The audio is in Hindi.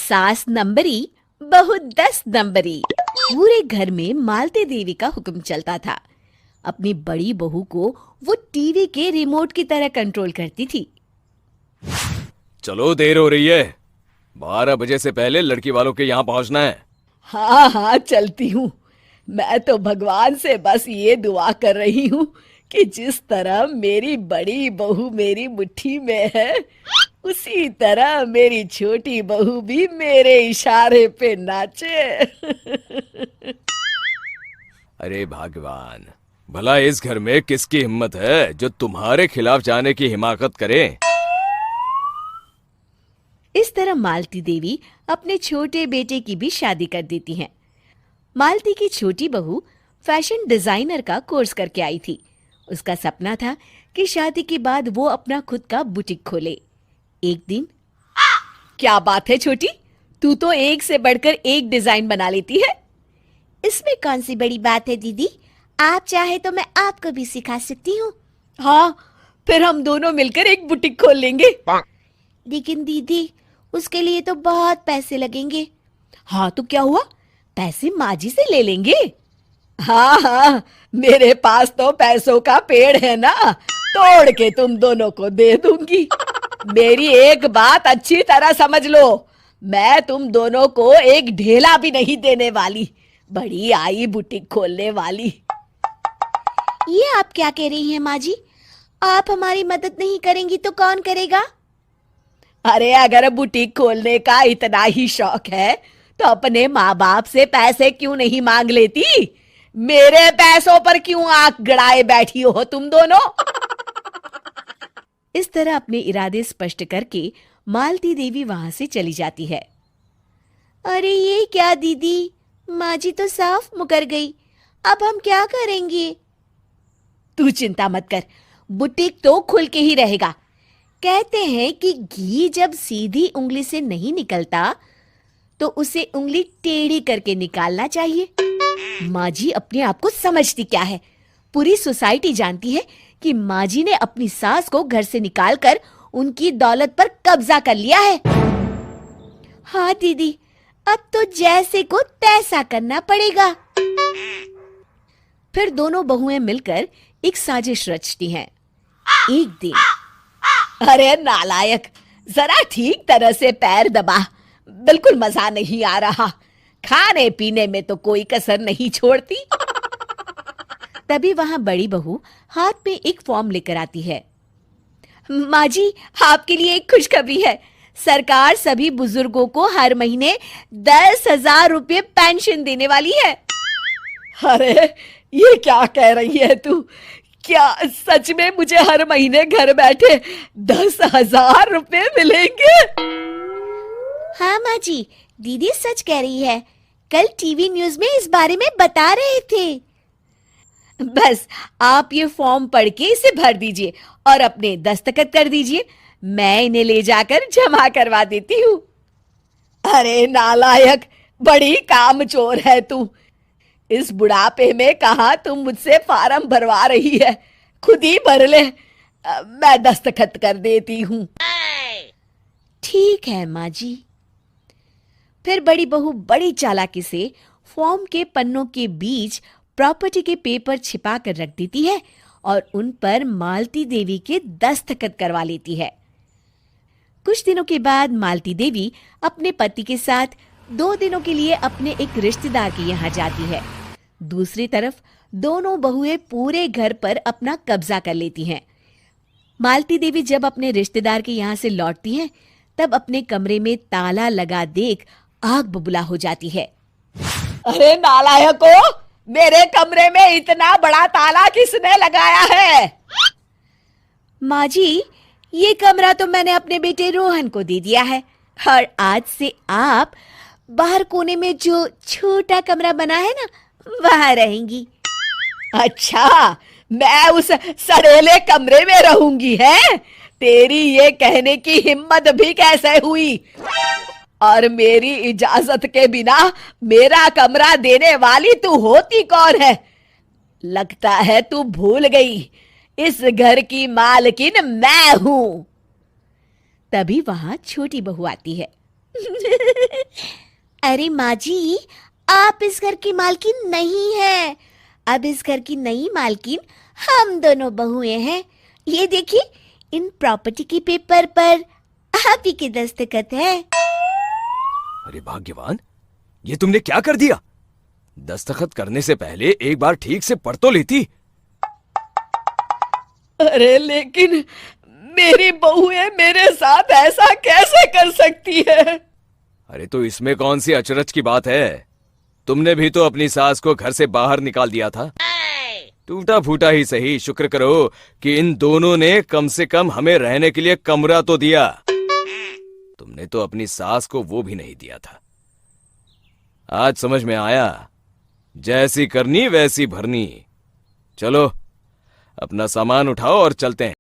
सास नंबरी, बहू 10 नंबरी। पूरे घर में मालती देवी का हुक्म चलता था। अपनी बड़ी बहू को वो टीवी के रिमोट की तरह कंट्रोल करती थी। चलो, देर हो रही है। 12 बजे से पहले लड़की वालों के यहाँ पहुंचना है। हाँ हाँ, चलती हूँ। मैं तो भगवान से बस ये दुआ कर रही हूँ कि जिस तरह मेरी बड़ी बहू मेरी मुट्ठी में है, उसी तरह मेरी छोटी बहू भी मेरे इशारे पे नाचे। अरे भगवान, भला इस घर में किसकी हिम्मत है जो तुम्हारे खिलाफ जाने की हिमाकत करे। इस तरह मालती देवी अपने छोटे बेटे की भी शादी कर देती हैं। मालती की छोटी बहू फैशन डिजाइनर का कोर्स करके आई थी। उसका सपना था कि शादी के बाद वो अपना खुद का बुटीक खोले। एक दिन, क्या बात है छोटी, तू तो एक से बढ़कर एक डिजाइन बना लेती है। इसमें कौन सी बड़ी बात है दीदी? आप चाहे तो मैं आपको भी सिखा सकती हूँ। हाँ, फिर हम दोनों मिलकर एक बुटीक खोल लेंगे। लेकिन दीदी, उसके लिए तो बहुत पैसे लगेंगे। हाँ तो क्या हुआ, पैसे माँ जी से ले लेंगे। हाँ हाँ, मेरे पास तो पैसों का पेड़ है ना, तोड़ के तुम दोनों को दे दूंगी। मेरी एक बात अच्छी तरह समझ लो, मैं तुम दोनों को एक ढेला भी नहीं देने वाली। बड़ी आई बुटीक खोलने वाली। ये आप क्या कह रही हैं माँ जी? आप हमारी मदद नहीं करेंगी तो कौन करेगा? अरे अगर बुटीक खोलने का इतना ही शौक है तो अपने माँ बाप से पैसे क्यों नहीं मांग लेती? मेरे पैसों पर क्यों आंख गड़ाए बैठी हो तुम दोनों? इस तरह अपने इरादे स्पष्ट करके मालती देवी वहां से चली जाती है। अरे ये क्या दीदी, माँ जी तो साफ मुकर गई। अब हम क्या करेंगे? तू चिंता मत कर, बुटीक तो खुल के ही रहेगा। कहते हैं कि घी जब सीधी उंगली से नहीं निकलता तो उसे उंगली टेढ़ी करके निकालना चाहिए। माँ जी अपने आप को समझती क्या है? पूरी सोसाइटी जानती है कि माँ जी ने अपनी सास को घर से निकालकर उनकी दौलत पर कब्जा कर लिया है। हाँ दीदी, अब तो जैसे को तैसा करना पड़ेगा। फिर दोनों बहुएं मिलकर एक साजिश रचती हैं। एक दिन, अरे नालायक, जरा ठीक तरह से पैर दबा, बिल्कुल मजा नहीं आ रहा। खाने पीने में तो कोई कसर नहीं छोड़ती। तभी वहां बड़ी बहू हाथ में एक फॉर्म लेकर आती है। माँ जी, आपके लिए एक खुशखबरी है। सरकार सभी बुजुर्गों को हर महीने 10,000 रुपये पेंशन देने वाली है। अरे ये क्या कह रही है तू? क्या सच में मुझे हर महीने घर बैठे 10,000 रुपये मिलेंगे? हाँ माँ जी, दीदी सच कह रही है। कल टीवी न्यूज में इस बारे में बता रहे थे। बस आप ये फॉर्म पढ़ के इसे भर दीजिए और अपने दस्तखत कर दीजिए। मैं इन्हें ले जाकर जमा करवा देती हूँ। अरे नालायक, बड़ी कामचोर है तू। इस बुढ़ापे में कहाँ तुम मुझसे फार्म भरवा रही है? खुद ही भर ले, मैं दस्तखत कर देती हूँ। ठीक है माँ जी। फिर बड़ी बहू बड़ी चालाकी से फॉर्म के पन्नों के बीच प्रॉपर्टी के पेपर छिपा कर रख देती है और उन पर मालती देवी के दस्तखत करवा लेती है। कुछ दिनों के बाद मालती देवी अपने पति के साथ 2 दिनों के लिए अपने एक रिश्तेदार के यहाँ जाती है। दूसरी तरफ दोनों बहुएं पूरे घर पर अपना कब्जा कर लेती हैं। मालती देवी जब अपने रिश्तेदार के यहाँ से लौटती हैं, तब अपने कमरे में ताला लगा देख आग बबूला हो जाती है। अरे नालायको, मेरे कमरे में इतना बड़ा ताला किसने लगाया है? माँ जी, ये कमरा तो मैंने अपने बेटे रोहन को दे दिया है और आज से आप बाहर कोने में जो छोटा कमरा बना है ना, वहां रहेंगी। अच्छा, मैं उस सड़ेले कमरे में रहूंगी है? तेरी ये कहने की हिम्मत भी कैसे हुई? और मेरी इजाजत के बिना मेरा कमरा देने वाली तू होती कौन है? लगता है तू भूल गई, इस घर की मालकिन मैं हूं। तभी वहां छोटी बहू आती है। अरे माँ जी, आप इस घर की मालकिन नहीं है। अब इस घर की नई मालकिन हम दोनों बहुएं हैं। ये देखिए, इन प्रॉपर्टी के पेपर पर आप ही के दस्तखत है। अरे भाग्यवान, ये तुमने क्या कर दिया? दस्तखत करने से पहले एक बार ठीक से पढ़ तो लेती। अरे लेकिन मेरी बहुएं मेरे साथ ऐसा कैसे कर सकती है? अरे तो इसमें कौन सी अचरज की बात है? तुमने भी तो अपनी सास को घर से बाहर निकाल दिया था। टूटा फूटा ही सही, शुक्र करो कि इन दोनों ने कम से कम हमें रहने के लिए कमरा तो दिया। तुमने तो अपनी सास को वो भी नहीं दिया था। आज समझ में आया, जैसी करनी वैसी भरनी। चलो, अपना सामान उठाओ और चलते हैं।